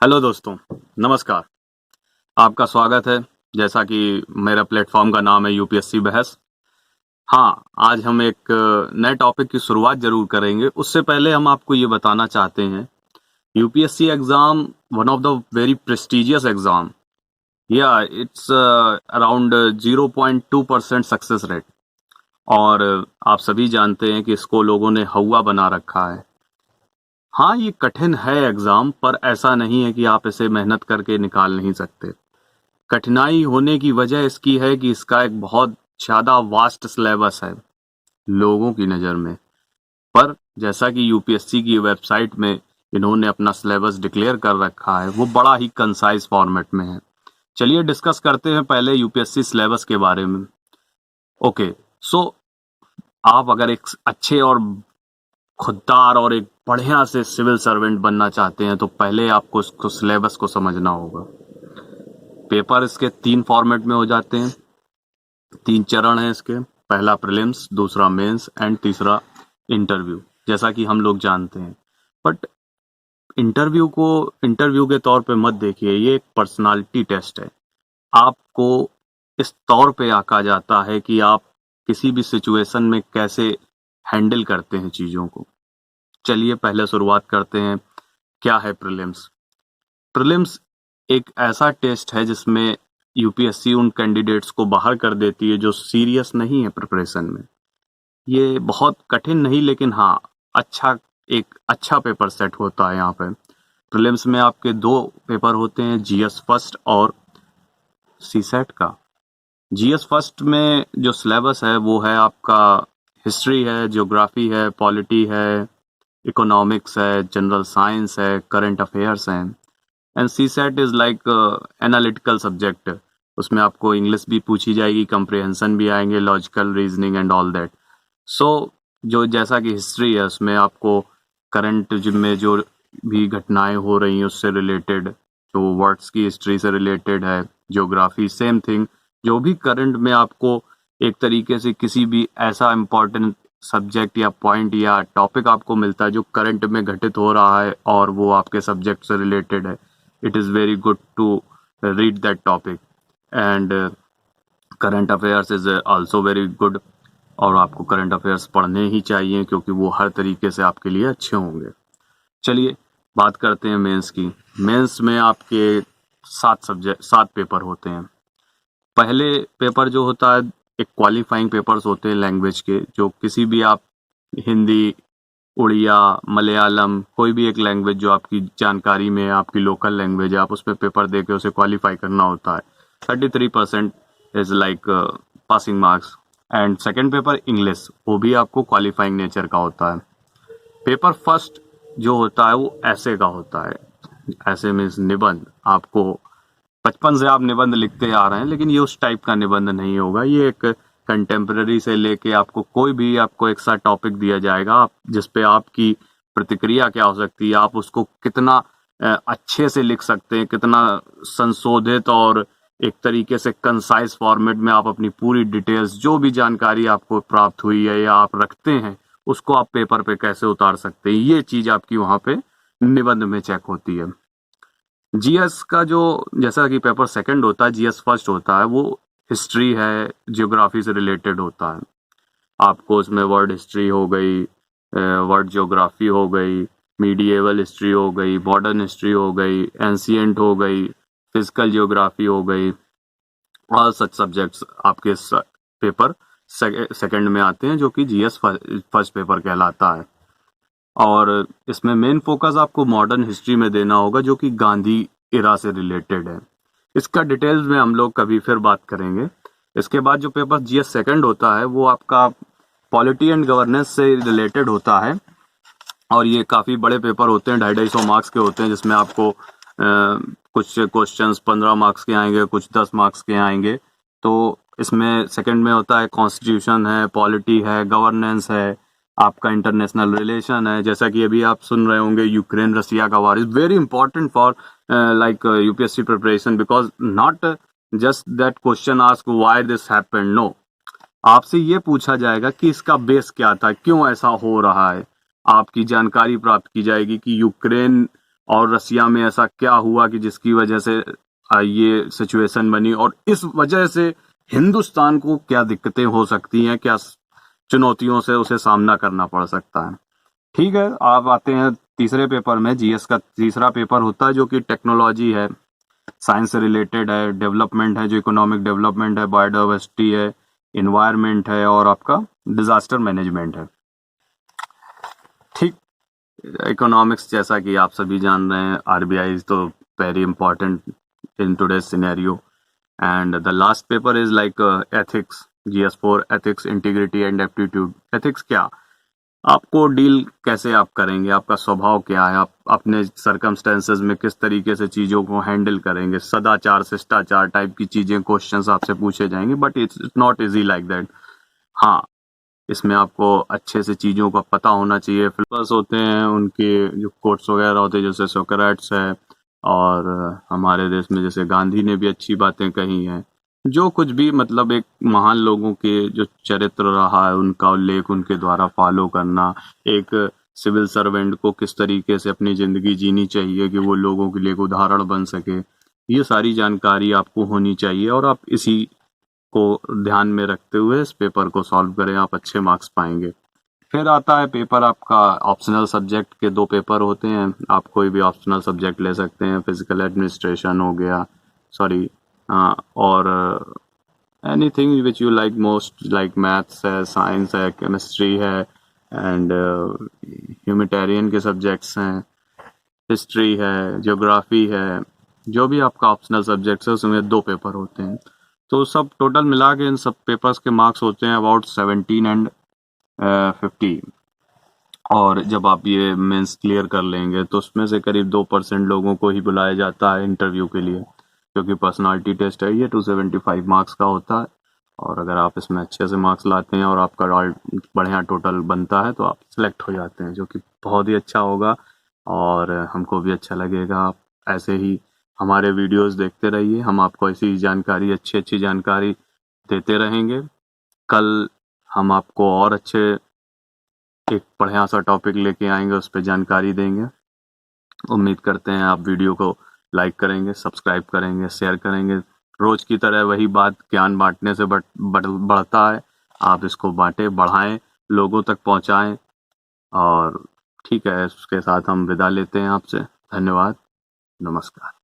Hello दोस्तों, नमस्कार। आपका स्वागत है। जैसा कि मेरा प्लेटफॉर्म का नाम है यूपीएससी बहस। हाँ, आज हम एक नए टॉपिक की शुरुआत जरूर करेंगे। उससे पहले हम आपको ये बताना चाहते हैं, UPSC exam one of the very prestigious exam. या इट्स अराउंड 0.2% सक्सेस रेट। और आप सभी जानते हैं कि इसको लोगों ने हौवा बना रखा है। हाँ, ये कठिन है एग्जाम, पर ऐसा नहीं है कि आप इसे मेहनत करके निकाल नहीं सकते। कठिनाई होने की वजह इसकी है कि इसका एक बहुत ज्यादा वास्ट सिलेबस है लोगों की नज़र में। पर जैसा कि यूपीएससी की वेबसाइट में इन्होंने अपना सिलेबस डिक्लेयर कर रखा है, वो बड़ा ही कंसाइज फॉर्मेट में है। चलिए डिस्कस करते हैं पहले यूपीएससी सिलेबस के बारे में। ओके, सो आप अगर एक अच्छे और खुददार और एक बढ़िया से सिविल सर्वेंट बनना चाहते हैं तो पहले आपको इसको सिलेबस को समझना होगा। पेपर इसके 3 फॉर्मेट में हो जाते हैं। 3 चरण हैं इसके। पहला प्रीलिम्स, दूसरा मेंस एंड तीसरा इंटरव्यू, जैसा कि हम लोग जानते हैं। बट इंटरव्यू को इंटरव्यू के तौर पे मत देखिए, ये एक पर्सनालिटी टेस्ट है। आपको इस तौर पे आंका जाता है कि आप किसी भी सिचुएशन में कैसे हैंडल करते हैं चीज़ों को। चलिए पहले शुरुआत करते हैं, क्या है प्रीलिम्स। प्रीलिम्स एक ऐसा टेस्ट है जिसमें यूपीएससी उन कैंडिडेट्स को बाहर कर देती है जो सीरियस नहीं है प्रिपरेशन में। ये बहुत कठिन नहीं, लेकिन हाँ, एक अच्छा पेपर सेट होता है यहाँ पे। प्रीलिम्स में आपके 2 पेपर होते हैं, जीएस फर्स्ट और सीसेट का। जीएस फर्स्ट में जो सिलेबस है वो है आपका हिस्ट्री है, ज्योग्राफी है, पॉलिटी है, इकोनॉमिक्स है, जनरल साइंस है, करंट अफेयर्स हैं। And C set is like analytical subject. उसमें आपको इंग्लिश भी पूछी जाएगी, कंप्रिहेंशन भी आएंगे, logical reasoning and all that. So जो जैसा कि हिस्ट्री है उसमें आपको करंट में जो भी घटनाएं हो रही हैं उससे रिलेटेड, जो वर्ड्स की हिस्ट्री से रिलेटेड है। ज्योग्राफी सेम थिंग, जो भी करंट में आपको एक तरीके से किसी भी ऐसा इम्पोर्टेंट सब्जेक्ट या पॉइंट या टॉपिक आपको मिलता है जो करंट में घटित हो रहा है और वो आपके सब्जेक्ट से रिलेटेड है, it is very good to read that topic and current affairs is also very good। और आपको करंट अफेयर्स पढ़ने ही चाहिए क्योंकि वो हर तरीके से आपके लिए अच्छे होंगे। चलिए बात करते हैं मेंस की। मेंस में आपके 7 पेपर होते हैं। पहले पेपर जो होता है, एक क्वालिफाइंग पेपर्स होते हैं लैंग्वेज के, जो किसी भी आप हिंदी, उड़िया, मलयालम, कोई भी एक लैंग्वेज जो आपकी जानकारी में है, आपकी लोकल लैंग्वेज है, आप उसमें पेपर दे के उसे क्वालिफाई करना होता है। 33% is like passing marks. And second paper English, वो भी आपको क्वालिफाइंग नेचर का होता है। पेपर फर्स्ट जो होता है वो ऐसे का होता है। ऐसे मीन्स निबंध। आपको बचपन से आप निबंध लिखते आ रहे हैं, लेकिन ये उस टाइप का निबंध नहीं होगा। ये एक कंटेम्प्रेरी से लेके आपको कोई भी आपको एक सा टॉपिक दिया जाएगा, आप जिस पे आपकी प्रतिक्रिया क्या हो सकती है, आप उसको कितना अच्छे से लिख सकते हैं, कितना संशोधित और एक तरीके से कंसाइज फॉर्मेट में आप अपनी पूरी डिटेल्स, जो भी जानकारी आपको प्राप्त हुई है या आप रखते हैं, उसको आप पेपर पे कैसे उतार सकते हैं, ये चीज आपकी वहां पे निबंध में चेक होती है। जीएस का जो, जैसा कि पेपर सेकंड होता है, जीएस फर्स्ट होता है, वो हिस्ट्री है, जियोग्राफी से रिलेटेड होता है। आपको उसमें वर्ड हिस्ट्री हो गई, वर्ड ज्योग्राफी हो गई, मीडिएवल हिस्ट्री हो गई, मॉडर्न हिस्ट्री हो गई, एंशिएंट हो गई, फिजिकल जियोग्राफी हो गई। ऑल सच सब्जेक्ट्स आपके पेपर सेकंड में आते हैं, जो कि जीएस फर्स्ट पेपर कहलाता है। और इसमें मेन फोकस आपको मॉडर्न हिस्ट्री में देना होगा, जो कि गांधी इरा से रिलेटेड है। इसका डिटेल्स में हम लोग कभी फिर बात करेंगे। इसके बाद जो पेपर जीएस सेकंड होता है वो आपका पॉलिटी एंड गवर्नेंस से रिलेटेड होता है। और ये काफ़ी बड़े पेपर होते हैं, 250 मार्क्स के होते हैं, जिसमें आपको कुछ क्वेश्चंस 15 मार्क्स के आएंगे, कुछ 10 मार्क्स के आएंगे। तो इसमें सेकंड में होता है कॉन्स्टिट्यूशन है, पॉलिटी है, गवर्नेंस है, आपका इंटरनेशनल रिलेशन है। जैसा कि अभी आप सुन रहे होंगे, यूक्रेन रसिया का war is very important for like UPSC preparation, because not just that question ask why this happened, no, आपसे ये पूछा जाएगा कि इसका बेस क्या था, क्यों ऐसा हो रहा है। आपकी जानकारी प्राप्त की जाएगी कि यूक्रेन और रसिया में ऐसा क्या हुआ कि जिसकी वजह से ये सिचुएशन बनी, और इस वजह से हिंदुस्तान को क्या दिक्कतें हो सकती हैं, क्या चुनौतियों से उसे सामना करना पड़ सकता है। ठीक है, आप आते हैं तीसरे पेपर में। जीएस का तीसरा पेपर होता है जो कि टेक्नोलॉजी है, साइंस से रिलेटेड है, डेवलपमेंट है जो इकोनॉमिक डेवलपमेंट है, बायोडाइवर्सिटी है, इन्वायरमेंट है और आपका डिजास्टर मैनेजमेंट है। ठीक, इकोनॉमिक्स जैसा कि आप सभी जान रहे हैं, आरबीआई इज तो very important in today's scenario. And the last paper is like ethics, GS4, ethics, integrity and aptitude. ethics क्या, आपको डील कैसे आप करेंगे, आपका स्वभाव क्या है, आप अपने सर्कमस्टेंसेस में किस तरीके से चीजों को हैंडल करेंगे, सदाचार शिष्टाचार टाइप की चीजें, क्वेश्चंस आपसे पूछे जाएंगे, but it's not easy like that. हाँ, इसमें आपको अच्छे से चीजों का पता होना चाहिए। फिलोसफर्स होते हैं, उनके जो कोट्स वगैरह होते हैं, जैसे सोक्रेट्स है, और हमारे देश में जैसे गांधी ने भी अच्छी बातें कही हैं। जो कुछ भी मतलब एक महान लोगों के जो चरित्र रहा है उनका उल्लेख उनके द्वारा फॉलो करना, एक सिविल सर्वेंट को किस तरीके से अपनी जिंदगी जीनी चाहिए कि वो लोगों के लिए एक उदाहरण बन सके, ये सारी जानकारी आपको होनी चाहिए। और आप इसी को ध्यान में रखते हुए इस पेपर को सॉल्व करें, आप अच्छे मार्क्स पाएंगे। फिर आता है पेपर आपका ऑप्शनल सब्जेक्ट के। 2 पेपर होते हैं, आप कोई भी ऑप्शनल सब्जेक्ट ले सकते हैं। फिजिकल एडमिनिस्ट्रेशन हो गया, सॉरी, और anything which you like most, like maths है, साइंस है, केमिस्ट्री है, एंड ह्यूमैनिटेरियन के सब्जेक्ट्स हैं, हिस्ट्री है, ज्योग्राफी है। जो भी आपका ऑप्शनल सब्जेक्ट्स है उसमें 2 पेपर होते हैं। तो सब टोटल मिला के इन सब पेपर्स के मार्क्स होते हैं अबाउट 17 एंड 50। और जब आप ये मेंस क्लियर कर लेंगे तो उसमें से करीब 2% लोगों को ही बुलाया जाता है इंटरव्यू के लिए, क्योंकि पर्सनालिटी टेस्ट है ये, 275 मार्क्स का होता है। और अगर आप इसमें अच्छे से मार्क्स लाते हैं और आपका बढ़िया टोटल बनता है तो आप सिलेक्ट हो जाते हैं, जो कि बहुत ही अच्छा होगा और हमको भी अच्छा लगेगा। आप ऐसे ही हमारे वीडियोस देखते रहिए, हम आपको ऐसी जानकारी, अच्छी अच्छी जानकारी देते रहेंगे। कल हम आपको और अच्छे एक बढ़िया सा टॉपिक लेके आएंगे, उस पर जानकारी देंगे। उम्मीद करते हैं आप वीडियो को लाइक करेंगे, सब्सक्राइब करेंगे, शेयर करेंगे। रोज की तरह वही बात, ज्ञान बांटने से बढ़ता है। आप इसको बांटें, बढ़ाएं, लोगों तक पहुंचाएं। और ठीक है, इसके साथ हम विदा लेते हैं आपसे। धन्यवाद, नमस्कार।